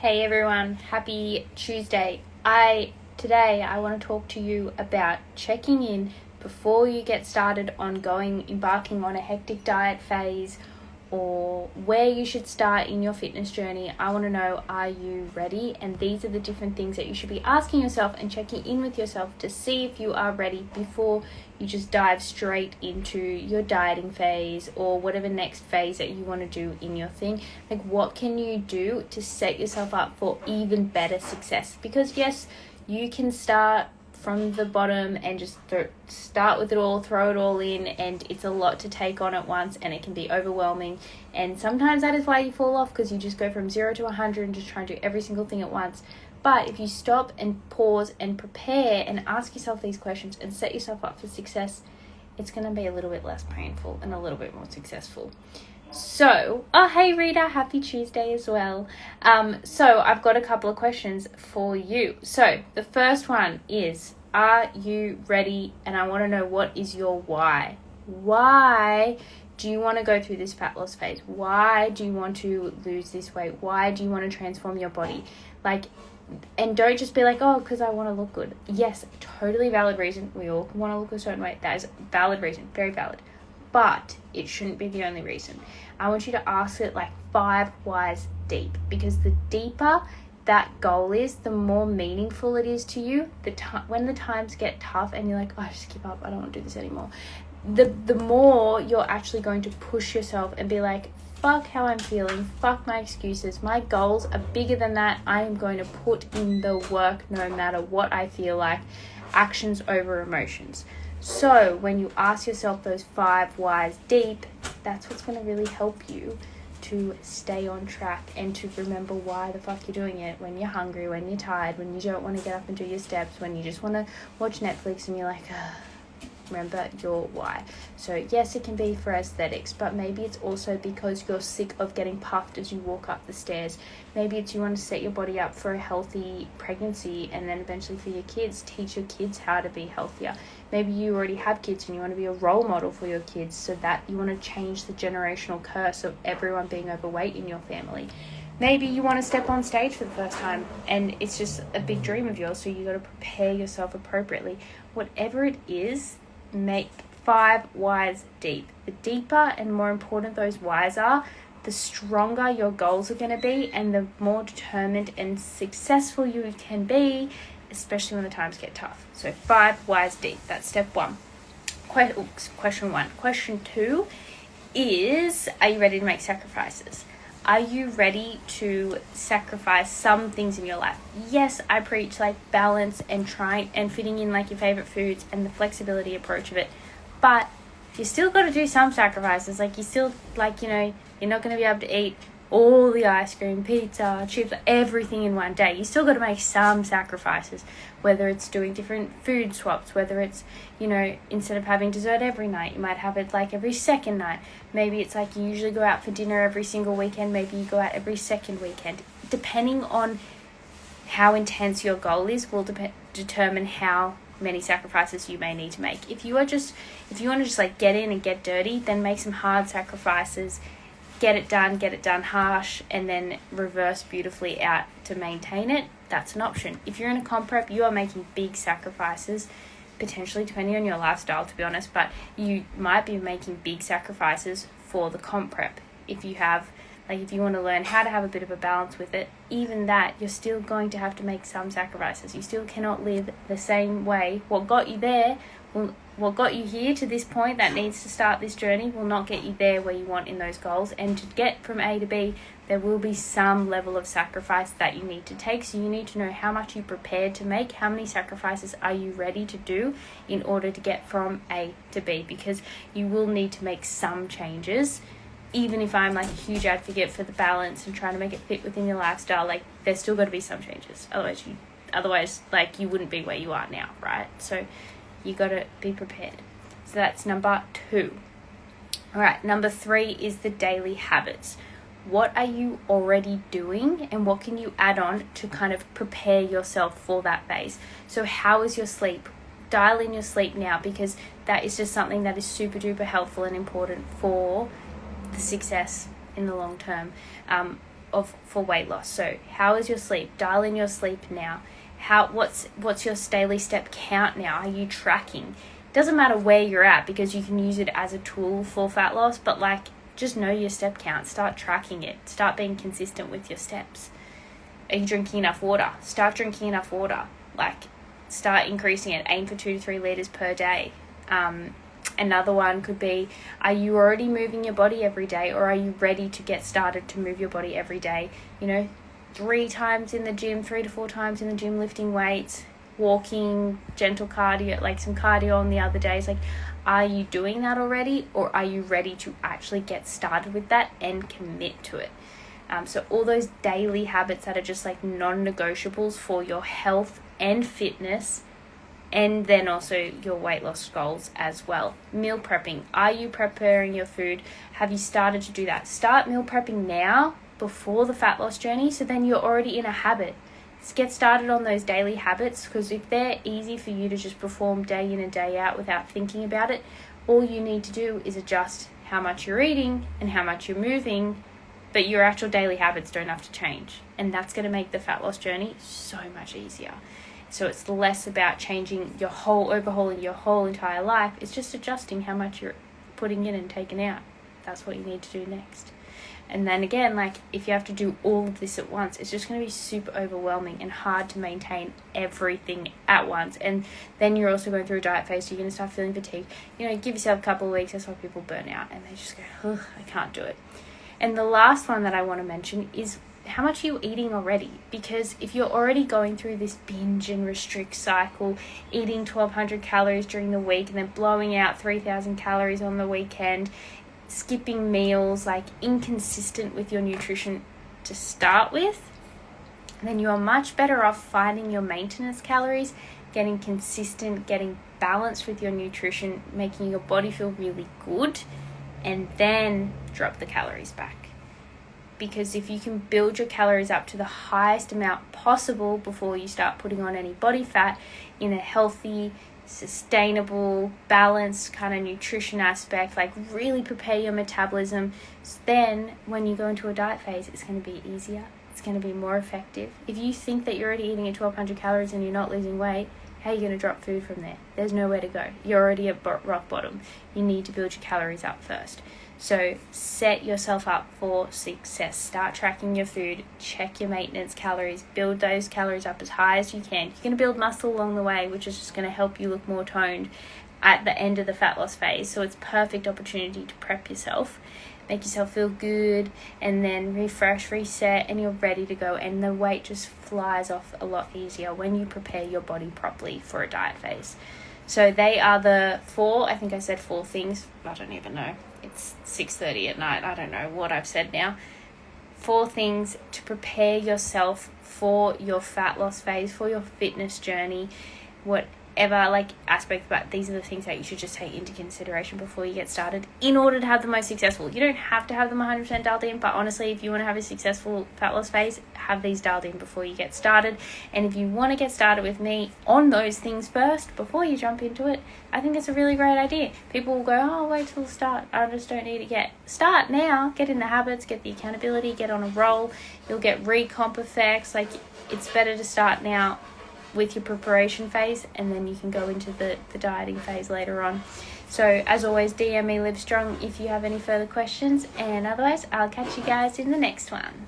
Hey everyone, happy Tuesday. Today I want to talk to you about checking in before you get started on embarking on a hectic diet phase or where you should start in your fitness journey. I want to know, are you ready? And these are the different things that you should be asking yourself and checking in with yourself to see if you are ready before you just dive straight into your dieting phase or whatever next phase that you want to do in your thing. Like, what can you do to set yourself up for even better success? Because yes, you can start from the bottom and just start with it all, throw it all in, and it's a lot to take on at once and it can be overwhelming. And sometimes that is why you fall off, because you just go from 0 to 100 and just try and do every single thing at once. But if you stop and pause and prepare and ask yourself these questions and set yourself up for success, it's going to be a little bit less painful and a little bit more successful. So, hey Rita, happy Tuesday as well. So I've got a couple of questions for you. So the first one is, are you ready? And I want to know, what is your why? Why do you want to go through this fat loss phase? Why do you want to lose this weight? Why do you want to transform your body? And don't just be like, oh, because I want to look good. Yes, totally valid reason. We all want to look a certain way. That is a valid reason, very valid. But it shouldn't be the only reason. I want you to ask it like 5 whys deep, because the deeper that goal is, the more meaningful it is to you. When the times get tough and you're like, oh, I just give up, I don't want to do this anymore, the more you're actually going to push yourself and be like, fuck how I'm feeling, fuck my excuses, my goals are bigger than that. I am going to put in the work no matter what I feel like. Actions over emotions. So when you ask yourself those 5 whys deep, that's what's going to really help you to stay on track and to remember why the fuck you're doing it when you're hungry, when you're tired, when you don't want to get up and do your steps, when you just want to watch Netflix and you're like, remember your why. So yes, it can be for aesthetics, but maybe it's also because you're sick of getting puffed as you walk up the stairs. Maybe it's you want to set your body up for a healthy pregnancy and then eventually for your kids, teach your kids how to be healthier. Maybe you already have kids and you want to be a role model for your kids, so that you want to change the generational curse of everyone being overweight in your family. Maybe you want to step on stage for the first time and it's just a big dream of yours, so you got to prepare yourself appropriately. Whatever it is, make 5 whys deep. The deeper and more important those whys are, the stronger your goals are going to be and the more determined and successful you can be, especially when the times get tough. So 5 whys deep. That's step 1. Question 1. Question 2 is, are you ready to make sacrifices? Are you ready to sacrifice some things in your life? Yes, I preach like balance and trying and fitting in like your favorite foods and the flexibility approach of it. But you still got to do some sacrifices. Like, you still, like, you know, you're not going to be able to eat all the ice cream, pizza, chips, everything in one day. You still got to make some sacrifices, whether it's doing different food swaps, whether it's, you know, instead of having dessert every night, you might have it like every second night. Maybe it's like you usually go out for dinner every single weekend, maybe you go out every second weekend. Depending on how intense your goal is will determine how many sacrifices you may need to make. If you want to just like get in and get dirty, then make some hard sacrifices. Get it done harsh, and then reverse beautifully out to maintain it. That's an option. If you're in a comp prep, you are making big sacrifices, potentially depending on your lifestyle, to be honest, but you might be making big sacrifices for the comp prep. If you want to learn how to have a bit of a balance with it, even that, you're still going to have to make some sacrifices. You still cannot live the same way. What got you there, what got you here to this point that needs to start this journey will not get you there where you want in those goals. And to get from A to B, there will be some level of sacrifice that you need to take. So you need to know how much you're prepared to make, how many sacrifices are you ready to do in order to get from A to B, because you will need to make some changes. Even if I'm like a huge advocate for the balance and trying to make it fit within your lifestyle, like, there's still got to be some changes. Otherwise, like, you wouldn't be where you are now, right? So you got to be prepared. So that's number 2. All right, number 3 is the daily habits. What are you already doing and what can you add on to kind of prepare yourself for that phase? So how is your sleep? Dial in your sleep now, because that is just something that is super duper helpful and important for the success in the long term. for weight loss. So how is your sleep? Dial in your sleep now. What's your daily step count now? Are you tracking? Doesn't matter where you're at, because you can use it as a tool for fat loss, but like, just know your step count. Start tracking it. Start being consistent with your steps. Are you drinking enough water? Start drinking enough water. Like, start increasing it. Aim for 2 to 3 liters per day. Another one could be, are you already moving your body every day, or are you ready to get started to move your body every day? 3 times in the gym, 3 to 4 times in the gym, lifting weights, walking, gentle cardio, like some cardio on the other days. Like, are you doing that already, or are you ready to actually get started with that and commit to it? So all those daily habits that are just like non-negotiables for your health and fitness, and then also your weight loss goals as well. Meal prepping. Are you preparing your food? Have you started to do that? Start meal prepping now before the fat loss journey, so then you're already in a habit. Get started on those daily habits, because if they're easy for you to just perform day in and day out without thinking about it, all you need to do is adjust how much you're eating and how much you're moving, but your actual daily habits don't have to change. And that's going to make the fat loss journey so much easier. So it's less about overhauling your whole entire life. It's just adjusting how much you're putting in and taking out. That's what you need to do next. And then again, like, if you have to do all of this at once, it's just going to be super overwhelming and hard to maintain everything at once. And then you're also going through a diet phase, so you're going to start feeling fatigued. Give yourself a couple of weeks. That's why people burn out and they just go, I can't do it. And the last one that I want to mention is, how much are you eating already? Because if you're already going through this binge and restrict cycle, eating 1,200 calories during the week and then blowing out 3,000 calories on the weekend, skipping meals, like inconsistent with your nutrition to start with, then you are much better off finding your maintenance calories, getting consistent, getting balanced with your nutrition, making your body feel really good, and then drop the calories back. Because if you can build your calories up to the highest amount possible before you start putting on any body fat in a healthy, sustainable, balanced kind of nutrition aspect, like really prepare your metabolism, then when you go into a diet phase, it's going to be easier. It's going to be more effective. If you think that you're already eating at 1,200 calories and you're not losing weight, how are you going to drop food from there? There's nowhere to go. You're already at rock bottom. You need to build your calories up first. So set yourself up for success. Start tracking your food, check your maintenance calories, build those calories up as high as you can. You're going to build muscle along the way, which is just going to help you look more toned at the end of the fat loss phase. So it's perfect opportunity to prep yourself, make yourself feel good, and then refresh, reset, and you're ready to go. And the weight just flies off a lot easier when you prepare your body properly for a diet phase. So they are the 4, I think I said 4 things. I don't even know. It's 6:30 at night. I don't know what I've said now. 4 things to prepare yourself for your fat loss phase, for your fitness journey, whatever aspect, but these are the things that you should just take into consideration before you get started in order to have the most successful. You don't have to have them 100% dialed in, but honestly, if you want to have a successful fat loss phase, have these dialed in before you get started. And if you want to get started with me on those things first before you jump into it, I think it's a really great idea. People will go, oh, wait till the start, I just don't need it yet. Start now, get in the habits, get the accountability, get on a roll. You'll get re-comp effects. Like, it's better to start now with your preparation phase, and then you can go into the dieting phase later on. So as always, DM me Live Strong if you have any further questions, and otherwise I'll catch you guys in the next one.